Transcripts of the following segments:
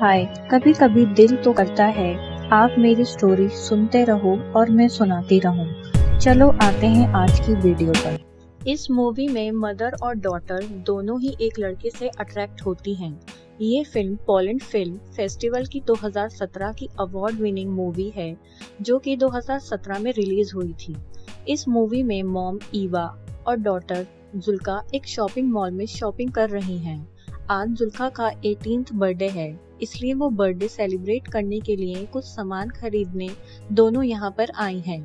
हाय, कभी कभी दिल तो करता है आप मेरी स्टोरी सुनते रहो और मैं सुनाती रहूं। चलो आते हैं आज की वीडियो पर। इस मूवी में मदर और डॉटर दोनों ही एक लड़के से अट्रैक्ट होती हैं। ये फिल्म पोलैंड फिल्म फेस्टिवल की 2017 की अवार्ड विनिंग मूवी है, जो कि 2017 में रिलीज हुई थी। इस मूवी में मॉम ईवा और डॉटर जुल्का एक शॉपिंग मॉल में शॉपिंग कर रही हैं। आज जुल्का का 18th बर्थडे है, इसलिए वो बर्थडे सेलिब्रेट करने के लिए कुछ सामान खरीदने दोनों यहाँ पर आई हैं।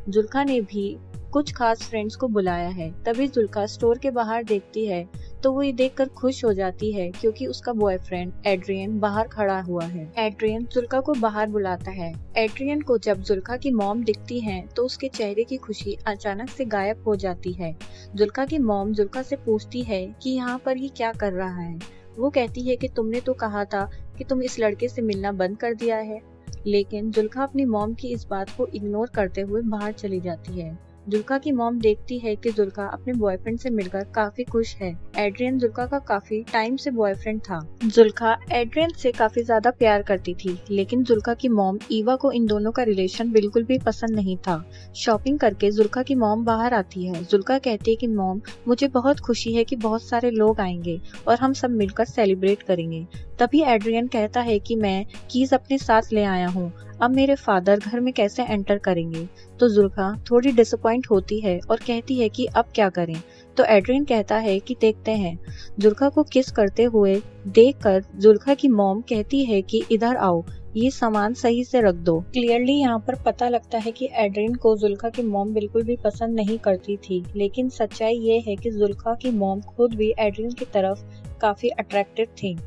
जुल्का ने भी कुछ खास फ्रेंड्स को बुलाया है। तभी जुल्का स्टोर के बाहर देखती है तो वो ये देखकर खुश हो जाती है क्योंकि उसका बॉयफ्रेंड एड्रियन बाहर खड़ा हुआ है। एड्रियन जुल्का को बाहर बुलाता है। एड्रियन को जब जुल्का की मॉम दिखती है तो उसके चेहरे की खुशी अचानक से गायब हो जाती है। जुल्का की मॉम जुल्का से पूछती है कि यहाँ पर ये क्या कर रहा है। वो कहती है कि तुमने तो कहा था कि तुम इस लड़के से मिलना बंद कर दिया है। लेकिन जुल्का अपनी मॉम की इस बात को इग्नोर करते हुए बाहर चली जाती है। जुल्का की मॉम देखती है कि जुल्का अपने बॉयफ्रेंड से मिलकर काफी खुश है। एड्रियन जुल्का का काफी टाइम से बॉयफ्रेंड था। जुल्का एड्रियन से काफी ज्यादा प्यार करती थी, लेकिन जुल्का की मॉम ईवा को इन दोनों का रिलेशन बिल्कुल भी पसंद नहीं था। शॉपिंग करके जुल्का की मॉम बाहर आती है। जुल्का कहती है कि मॉम, मुझे बहुत खुशी है कि बहुत सारे लोग आएंगे और हम सब मिलकर सेलिब्रेट करेंगे। तभी एड्रियन कहता है कि मैं कीज अपने साथ ले आया हूँ, अब मेरे फादर घर में कैसे एंटर करेंगे। तो जुल्का थोड़ी डिसअपॉइंट होती है और कहती है कि अब क्या करें। तो एड्रियन कहता है कि देखते हैं। जुल्का को किस करते हुए देखकर जुल्का की मॉम कहती है कि इधर आओ, ये सामान सही से रख दो। क्लियरली यहाँ पर पता लगता है कि एड्रियन को जुल्का की मॉम बिल्कुल भी पसंद नहीं करती थी, लेकिन सच्चाई ये है कि जुल्का की मॉम खुद भी एड्रियन की तरफ काफी अट्रैक्टिव थी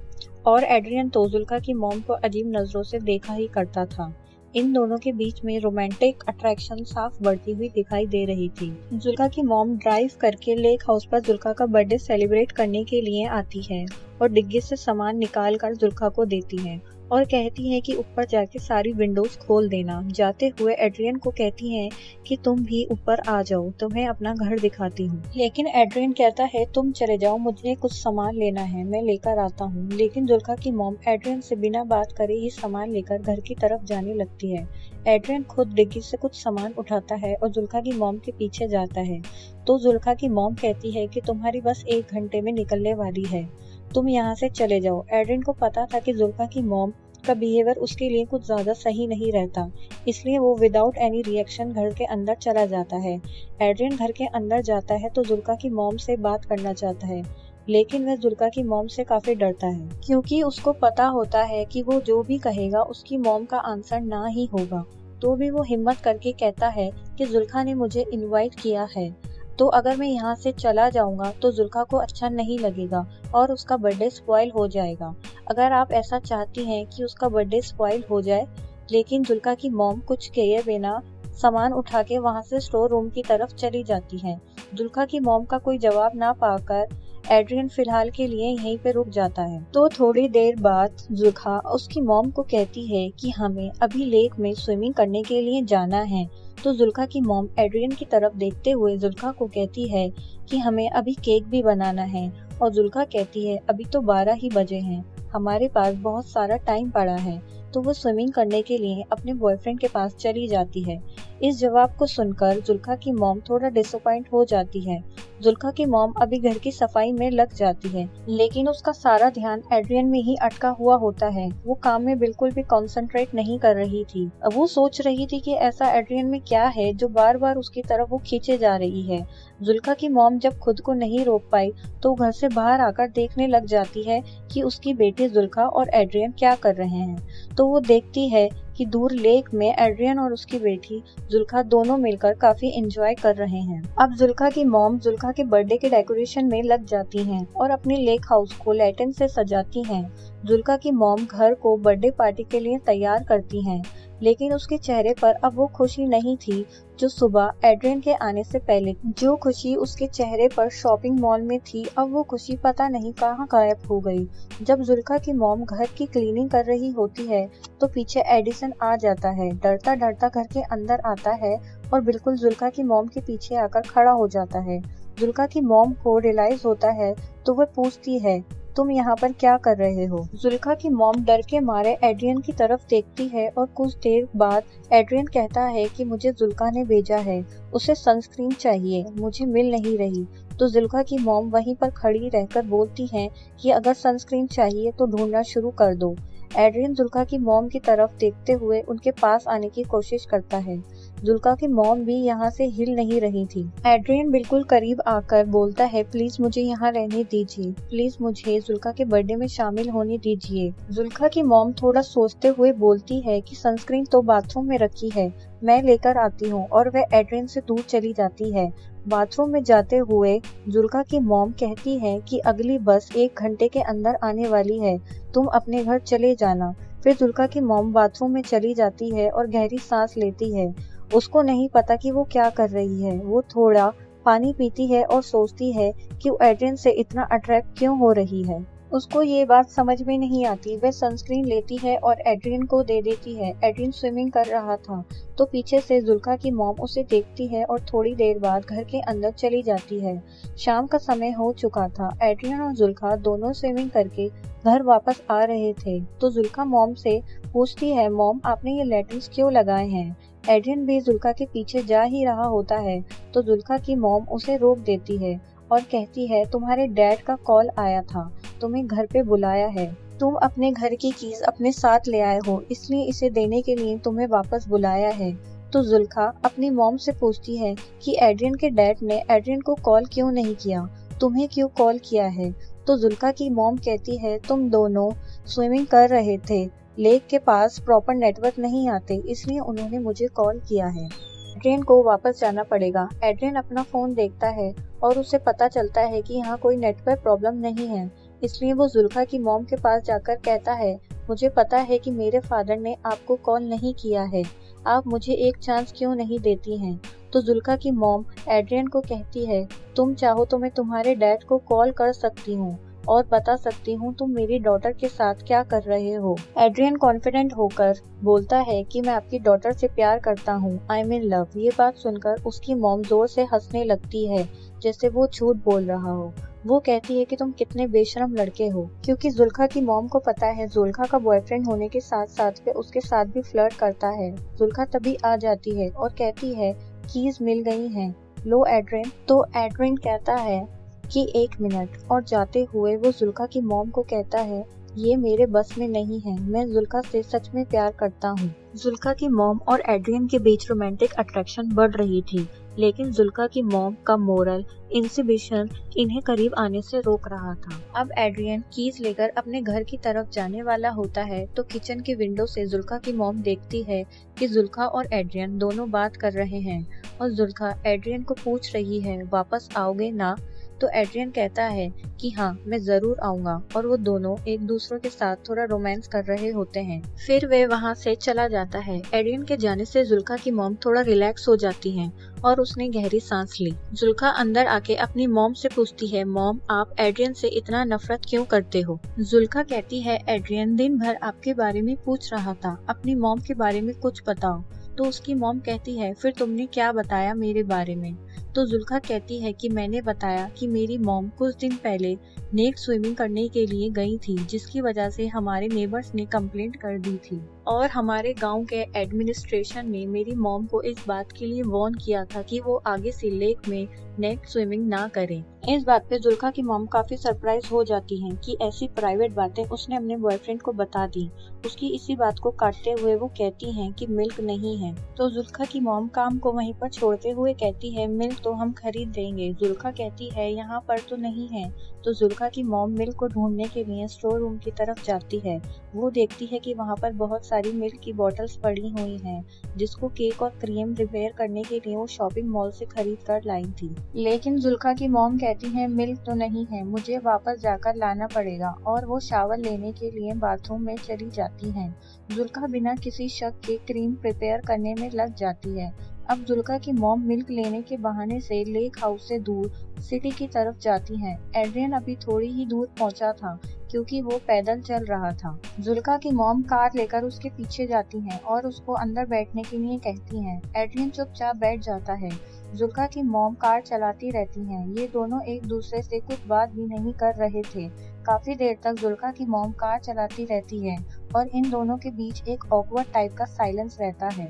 और एड्रियन तो जुल्का की मॉम को अजीब नजरों से देखा ही करता था। इन दोनों के बीच में रोमांटिक अट्रैक्शन साफ बढ़ती हुई दिखाई दे रही थी। जुल्का की मॉम ड्राइव करके लेक हाउस पर जुल्का का बर्थडे सेलिब्रेट करने के लिए आती है और डिग्गी से सामान निकाल कर जुल्का को देती है और कहती है कि ऊपर जाके सारी विंडोज खोल देना। जाते हुए एड्रियन को कहती है कि तुम भी ऊपर आ जाओ, तुम्हें अपना घर दिखाती हूँ। लेकिन एड्रियन कहता है तुम चले जाओ, मुझे कुछ सामान लेना है, मैं लेकर आता हूँ। लेकिन जुल्का की मॉम एड्रियन से बिना बात करे ही सामान लेकर घर की तरफ जाने लगती है। एड्रियन खुद डिग्गी से कुछ सामान उठाता है और जुल्का की मॉम के पीछे जाता है। तो जुल्का की मॉम कहती है कि तुम्हारी बस 1 घंटे में निकलने वाली है, तुम यहाँ से चले जाओ। एड्रियन को पता था कि जुल्का की मॉम का बिहेवियर उसके लिए कुछ ज्यादा सही नहीं रहता, इसलिए वो विदाउट एनी रिएक्शन घर के अंदर चला जाता है। एड्रियन घर के अंदर जाता है तो जुल्का की मॉम से बात करना चाहता है, लेकिन वह जुल्का की मॉम से काफी डरता है क्योंकि उसको पता होता है कि वो जो भी कहेगा उसकी मॉम का आंसर ना ही होगा। तो भी वो हिम्मत करके कहता है कि जुल्का ने मुझे इनवाइट किया है, तो अगर मैं यहाँ से चला जाऊंगा तो जुल्का को अच्छा नहीं लगेगा और उसका बर्थडे स्पॉइल हो जाएगा। अगर आप ऐसा चाहती हैं कि उसका बर्थडे स्पॉइल हो जाए। लेकिन जुल्का की मॉम कुछ किए बिना सामान उठा के वहाँ से स्टोर रूम की तरफ चली जाती है। जुल्का की मॉम का कोई जवाब ना पाकर एड्रियन फिलहाल के लिए यहीं पे रुक जाता है। तो थोड़ी देर बाद जुल्का उसकी मॉम को कहती है कि हमें अभी लेक में स्विमिंग करने के लिए जाना है। तो जुल्का की मॉम एड्रियन की तरफ देखते हुए जुल्का को कहती है कि हमें अभी केक भी बनाना है और जुल्का कहती है अभी तो 12 ही बजे हैं, हमारे पास बहुत सारा टाइम पड़ा है। तो वो स्विमिंग करने के लिए अपने बॉयफ्रेंड के पास चली जाती है। इस जवाब को सुनकर जुल्का की मॉम थोड़ा डिसअपॉइंट हो जाती है। जुल्का की मॉम अभी घर की सफाई में लग जाती है, लेकिन उसका सारा ध्यान एड्रियन में ही अटका हुआ होता है। वो काम में बिल्कुल भी कंसंट्रेट नहीं कर रही थी। अब वो सोच रही थी कि ऐसा एड्रियन में क्या है जो बार बार उसकी तरफ वो खींचे जा रही है। जुल्का की मॉम जब खुद को नहीं रोक पाई तो घर से बाहर आकर देखने लग जाती है कि उसकी बेटी जुल्का और एड्रियन क्या कर रहे हैं। तो वो देखती है कि दूर लेक में एड्रियन और उसकी बेटी जुल्का दोनों मिलकर काफी एंजॉय कर रहे हैं। अब जुल्का की मॉम जुल्का के बर्थडे के डेकोरेशन में लग जाती हैं और अपने लेक हाउस को लैंटर्न से सजाती हैं। जुल्का की मॉम घर को बर्थडे पार्टी के लिए तैयार करती हैं, लेकिन उसके चेहरे पर अब वो खुशी नहीं थी जो सुबह एड्रियन के आने से पहले जो खुशी उसके चेहरे पर शॉपिंग मॉल में थी, अब वो खुशी पता नहीं कहाँ गायब हो गई। जब जुल्का की मॉम घर की क्लीनिंग कर रही होती है तो पीछे एडिसन आ जाता है। डरता डरता घर के अंदर आता है और बिल्कुल जुल्का की मॉम के पीछे आकर खड़ा हो जाता है। जुल्का की मॉम को रियलाइज होता है तो वह पूछती है तुम यहाँ पर क्या कर रहे हो? जुल्का की मॉम डर के मारे एड्रियन की तरफ देखती है और कुछ देर बाद एड्रियन कहता है कि मुझे जुल्का ने भेजा है, उसे सनस्क्रीन चाहिए, मुझे मिल नहीं रही। तो जुल्का की मॉम वहीं पर खड़ी रहकर बोलती है कि अगर सनस्क्रीन चाहिए तो ढूंढना शुरू कर दो। एड्रियन जुल्का की मॉम की तरफ देखते हुए उनके पास आने की कोशिश करता है। जुल्का की मॉम भी यहाँ से हिल नहीं रही थी। एड्रियन बिल्कुल करीब आकर बोलता है, प्लीज मुझे यहाँ रहने दीजिए, प्लीज मुझे जुल्का के बर्थडे में शामिल होने दीजिए। जुल्का की मॉम थोड़ा सोचते हुए बोलती है कि सनस्क्रीन तो बाथरूम में रखी है, मैं लेकर आती हूँ, और वह एड्रियन से दूर चली जाती है। बाथरूम में जाते हुए जुल्का की मॉम कहती है कि अगली बस 1 घंटे के अंदर आने वाली है, तुम अपने घर चले जाना। फिर जुल्का की मॉम बाथरूम में चली जाती है और गहरी सांस लेती है। उसको नहीं पता कि वो क्या कर रही है। वो थोड़ा पानी पीती है और सोचती है कि वो एड्रियन से इतना अट्रैक्ट क्यों हो रही है। उसको ये बात समझ में नहीं आती। वह सनस्क्रीन लेती है और एड्रियन को दे देती है। एड्रियन स्विमिंग कर रहा था तो पीछे से जुल्का की मॉम उसे देखती है और थोड़ी देर बाद घर के अंदर चली जाती है। शाम का समय हो चुका था। एड्रियन और जुल्का दोनों स्विमिंग करके घर वापस आ रहे थे तो जुल्का मॉम से पूछती है, मॉम आपने ये लेटर्स क्यों लगाए हैं? एड्रियन भी जुल्का के पीछे जा ही रहा होता है तो जुल्का की मॉम उसे रोक देती है और कहती है, तुम्हारे डैड का कॉल आया था, तुम्हें घर पे बुलाया है, तुम अपने घर की कीज अपने साथ ले आए हो, इसलिए इसे देने के लिए तुम्हें वापस बुलाया है। तो जुल्का अपनी मॉम से पूछती है कि एड्रियन के डैड ने एड्रियन को कॉल क्यों नहीं किया, तुम्हें क्यों कॉल किया है? तो जुल्का की मॉम कहती है, तुम दोनों स्विमिंग कर रहे थे, लेक के पास प्रॉपर नेटवर्क नहीं आते, इसलिए उन्होंने मुझे कॉल किया है। एड्रियन को वापस जाना पड़ेगा। एड्रियन अपना फोन देखता है और उसे पता चलता है कि यहाँ कोई नेटवर्क प्रॉब्लम नहीं है, इसलिए वो जुल्का की मॉम के पास जाकर कहता है, मुझे पता है कि मेरे फादर ने आपको कॉल नहीं किया है, आप मुझे एक चांस क्यों नहीं देती हैं? तो जुल्का की मॉम एड्रियन को कहती है, तुम चाहो तो मैं तुम्हारे डैड को कॉल कर सकती हूँ और बता सकती हूँ तुम मेरी डॉटर के साथ क्या कर रहे हो। एड्रियन कॉन्फिडेंट होकर बोलता है कि मैं आपकी डॉटर से प्यार करता हूँ, आई एम इन लव। ये बात सुनकर उसकी मॉम जोर से हंसने लगती है जैसे वो झूठ बोल रहा हो। वो कहती है कि तुम कितने बेशरम लड़के हो, क्योंकि जुल्का की मॉम को पता है जुल्का का बॉयफ्रेंड होने के साथ साथ वे उसके साथ भी फ्लर्ट करता है। जुल्का तभी आ जाती है और कहती है, कीज मिल गई हैं, लो एड्रियन। तो एड्रियन कहता है कि 1 मिनट, और जाते हुए वो जुल्का की मॉम को कहता है, ये मेरे बस में नहीं है, मैं जुल्का से सच में प्यार करता हूँ। जुल्का की मॉम और एड्रियन के बीच रोमांटिक अट्रैक्शन बढ़ रही थी, लेकिन जुल्का की मॉम का मोरल इंसिबिशन इन्हें करीब आने से रोक रहा था। अब एड्रियन कीज लेकर अपने घर की तरफ जाने वाला होता है तो किचन की विंडो से जुल्का की मॉम देखती है कि जुल्का और एड्रियन दोनों बात कर रहे हैं और जुल्का एड्रियन को पूछ रही है, वापस आओगे ना? तो एड्रियन कहता है कि हाँ, मैं जरूर आऊंगा, और वो दोनों एक दूसरे के साथ थोड़ा रोमांस कर रहे होते हैं। फिर वे वहाँ से चला जाता है। एड्रियन के जाने से जुल्का की मॉम थोड़ा रिलैक्स हो जाती है और उसने गहरी सांस ली। जुल्का अंदर आके अपनी मॉम से पूछती है, मॉम आप एड्रियन से इतना नफरत क्यों करते हो? जुल्का कहती है, एड्रियन दिन भर आपके बारे में पूछ रहा था, अपनी मॉम के बारे में कुछ बताओ। तो उसकी मॉम कहती है, फिर तुमने क्या बताया मेरे बारे में? तो जुल्का कहती है कि मैंने बताया कि मेरी मॉम कुछ दिन पहले नेट स्विमिंग करने के लिए गई थी, जिसकी वजह से हमारे नेबर्स ने कंप्लेंट कर दी थी और हमारे गांव के एडमिनिस्ट्रेशन ने मेरी मॉम को इस बात के लिए वार्न किया था कि वो आगे से लेक में नेट स्विमिंग ना करें। इस बात पे जुल्का की मॉम काफी सरप्राइज हो जाती हैं कि ऐसी प्राइवेट बातें उसने अपने बॉयफ्रेंड को बता दी। उसकी इसी बात को काटते हुए वो कहती हैं कि मिल्क नहीं है। तो जुल्का की मॉम काम को वहीं पर छोड़ते हुए कहती है, मिल्क तो हम खरीद देंगे। जुल्का कहती है, यहाँ पर तो नहीं है। तो जुल्का की मॉम मिल्क को ढूंढने के लिए स्टोर रूम की तरफ जाती है। वो देखती है कि वहाँ पर बहुत सारी मिल्क की बॉटल्स पड़ी हुई हैं, जिसको केक और क्रीम रिपेयर करने के लिए वो शॉपिंग मॉल से खरीद कर लाई थी। लेकिन जुल्का की मॉम कहती है, मिल्क तो नहीं है, मुझे वापस जाकर लाना पड़ेगा, और वो शावर लेने के लिए बाथरूम में चली जाती हैं। जुल्का बिना किसी शक के क्रीम प्रिपेयर करने में लग जाती है। अब जुल्का की मॉम मिल्क लेने के बहाने से लेक हाउस से दूर सिटी की तरफ जाती हैं। एड्रियन अभी थोड़ी ही दूर पहुंचा था क्योंकि वो पैदल चल रहा था। जुल्का की मॉम कार लेकर उसके पीछे जाती हैं और उसको अंदर बैठने के लिए कहती हैं। एड्रियन चुपचाप बैठ जाता है। जुल्का की मॉम कार चलाती रहती हैं। ये दोनों एक दूसरे से कुछ बात भी नहीं कर रहे थे। काफी देर तक जुल्का की मॉम कार चलाती रहती है और इन दोनों के बीच एक ऑकवर्ड टाइप का साइलेंस रहता है।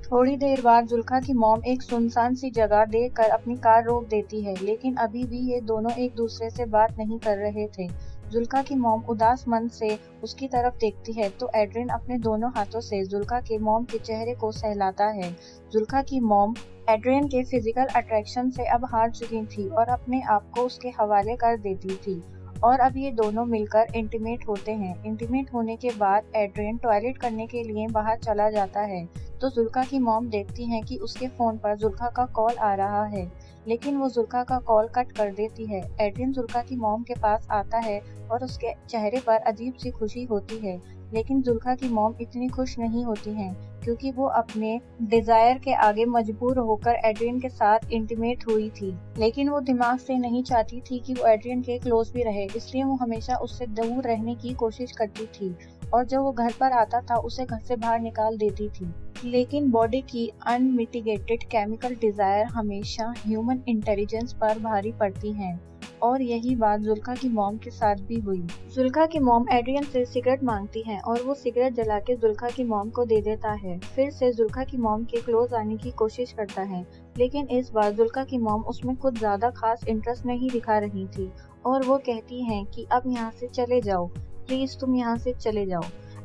थोड़ी देर बाद जुल्का की मॉम एक सुनसान सी जगह देखकर अपनी कार रोक देती है, लेकिन अभी भी ये दोनों एक दूसरे से बात नहीं कर रहे थे। जुल्का की मॉम उदास मन से उसकी तरफ देखती है तो एड्रियन अपने दोनों हाथों से जुल्का के मॉम के चेहरे को सहलाता है। जुल्का की मॉम एड्रियन के फिजिकल अट्रैक्शन से अब हार चुकी थी और अपने आप को उसके हवाले कर देती थी और अब ये दोनों मिलकर इंटीमेट होते हैं। इंटीमेट होने के बाद एड्रियन टॉयलेट करने के लिए बाहर चला जाता है तो जुल्का की मॉम देखती हैं कि उसके फोन पर जुल्का का कॉल आ रहा है, लेकिन वो जुल्का का कॉल कट कर देती है। एड्रियन जुल्का की मॉम के पास आता है और उसके चेहरे पर अजीब सी खुशी होती है, लेकिन जुल्का की मॉम इतनी खुश नहीं होती हैं क्योंकि वो अपने डिजायर के आगे मजबूर होकर एड्रियन के साथ इंटीमेट हुई थी। लेकिन वो दिमाग से नहीं चाहती थी कि वो एड्रियन के क्लोज भी रहे, इसलिए वो हमेशा उससे दूर रहने की कोशिश करती थी और जब वो घर पर आता था उसे घर से बाहर निकाल देती थी। लेकिन बॉडी की अनमिटिगेटेड केमिकल डिजायर हमेशा ह्यूमन इंटेलिजेंस पर भारी पड़ती हैं और यही बात जुल्का की मॉम के साथ भी हुई। जुल्का की मॉम एड्रियन से सिगरेट मांगती है और वो सिगरेट जला के जुल्का की मॉम को दे देता है। फिर से जुल्का की मॉम के क्लोज आने की कोशिश करता है, लेकिन इस बार जुल्का की मॉम उसमें कुछ ज्यादा खास इंटरेस्ट नहीं दिखा रही थी और वो कहती हैं कि अब यहाँ से चले जाओ, प्लीज तुम यहाँ से चले जाओ।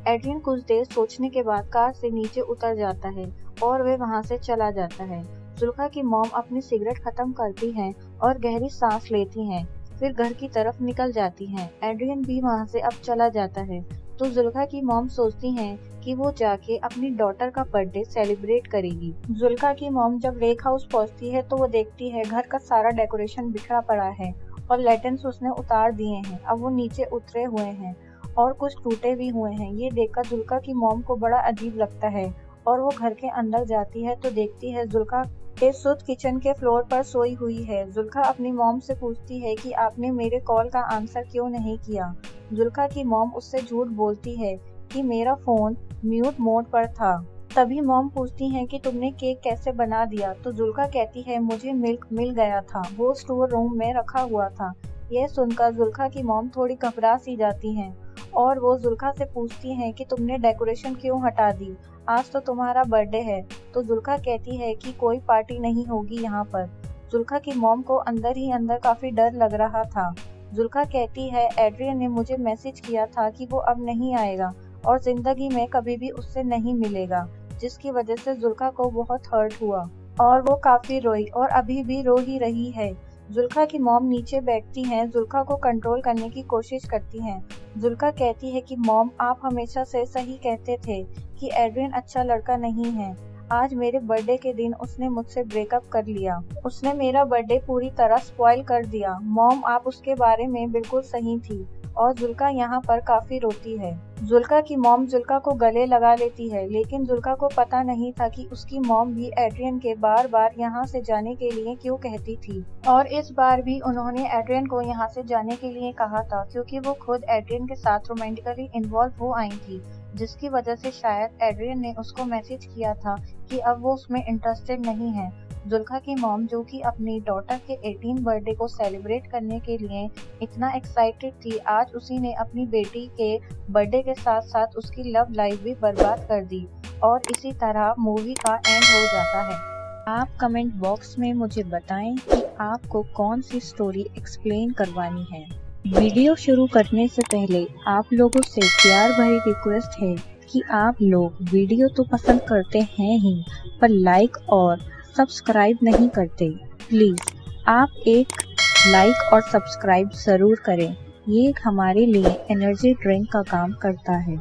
एड्रियन कुछ देर सोचने के बाद कार से नीचे उतर जाता है और वे वहाँ से चला जाता है। जुल्का की मॉम अपनी सिगरेट खत्म करती हैं और गहरी सांस लेती हैं, फिर घर की तरफ निकल जाती हैं। एड्रियन भी वहाँ से अब चला जाता है तो जुल्का की मॉम सोचती हैं कि वो जाके अपनी डॉटर का बर्थडे सेलिब्रेट करेगी। जुल्का की मॉम जब लेक हाउस पहुँचती है तो वो देखती है घर का सारा डेकोरेशन बिखरा पड़ा है और लैटेंस उसने उतार दिए हैं, अब वो नीचे उतरे हुए हैं और कुछ टूटे भी हुए हैं। ये देखकर जुल्का की मॉम को बड़ा अजीब लगता है और वो घर के अंदर जाती है तो देखती है जुल्का के सुध किचन के फ्लोर पर सोई हुई है। जुल्का अपनी मॉम से पूछती है कि आपने मेरे कॉल का आंसर क्यों नहीं किया। जुल्का की मॉम उससे झूठ बोलती है कि मेरा फोन म्यूट मोड पर था। तभी मॉम पूछती है कि तुमने केक कैसे बना दिया, तो जुल्का कहती है मुझे मिल्क मिल गया था, वो स्टोर रूम में रखा हुआ था। यह सुनकर जुल्का की मॉम थोड़ी घबरा सी जाती हैं और वो जुल्का से पूछती हैं कि तुमने डेकोरेशन क्यों हटा दी, आज तो तुम्हारा बर्थडे है। तो जुल्का कहती है कि कोई पार्टी नहीं होगी यहाँ पर। जुल्का की मॉम को अंदर ही अंदर काफी डर लग रहा था। जुल्का कहती है एड्रियन ने मुझे मैसेज किया था कि वो अब नहीं आएगा और जिंदगी में कभी भी उससे नहीं मिलेगा, जिसकी वजह से जुल्का को बहुत हर्ट हुआ और वो काफी रोई और अभी भी रो ही रही है। जुल्का की मॉम नीचे बैठती हैं, जुल्का को कंट्रोल करने की कोशिश करती हैं। जुल्का कहती है कि मॉम आप हमेशा से सही कहते थे कि एड्रियन अच्छा लड़का नहीं है। आज मेरे बर्थडे के दिन उसने मुझसे ब्रेकअप कर लिया, उसने मेरा बर्थडे पूरी तरह स्पॉइल कर दिया। मॉम आप उसके बारे में बिल्कुल सही थी। और जुल्का यहाँ पर काफी रोती है। जुल्का की मॉम जुल्का को गले लगा लेती है, लेकिन जुल्का को पता नहीं था कि उसकी मॉम भी एड्रियन के बार बार यहाँ से जाने के लिए क्यों कहती थी। और इस बार भी उन्होंने एड्रियन को यहाँ से जाने के लिए कहा था क्योंकि वो खुद एड्रियन के साथ रोमांटिकली इन्वॉल्व हो आई थी, जिसकी वजह से शायद एड्रियन ने उसको मैसेज किया था कि अब वो उसमें इंटरेस्टेड नहीं है। जुल्का की मॉम जो कि अपनी डॉटर के 18 बर्थडे को सेलिब्रेट करने के लिए इतना एक्साइटेड थी, आज उसी ने अपनी बेटी के बर्थडे के साथ साथ उसकी लव लाइफ भी बर्बाद कर दी और इसी तरह मूवी का एंड हो जाता है। आप कमेंट बॉक्स में मुझे बताएं कि आपको कौन सी स्टोरी एक्सप्लेन करवानी है। वीडियो शुरू करने से पहले आप लोगों से प्यार भरी रिक्वेस्ट है कि आप लोग वीडियो तो पसंद करते हैं ही, पर लाइक और सब्सक्राइब नहीं करते। प्लीज आप एक लाइक और सब्सक्राइब जरूर करें, ये हमारे लिए एनर्जी ड्रिंक का काम करता है।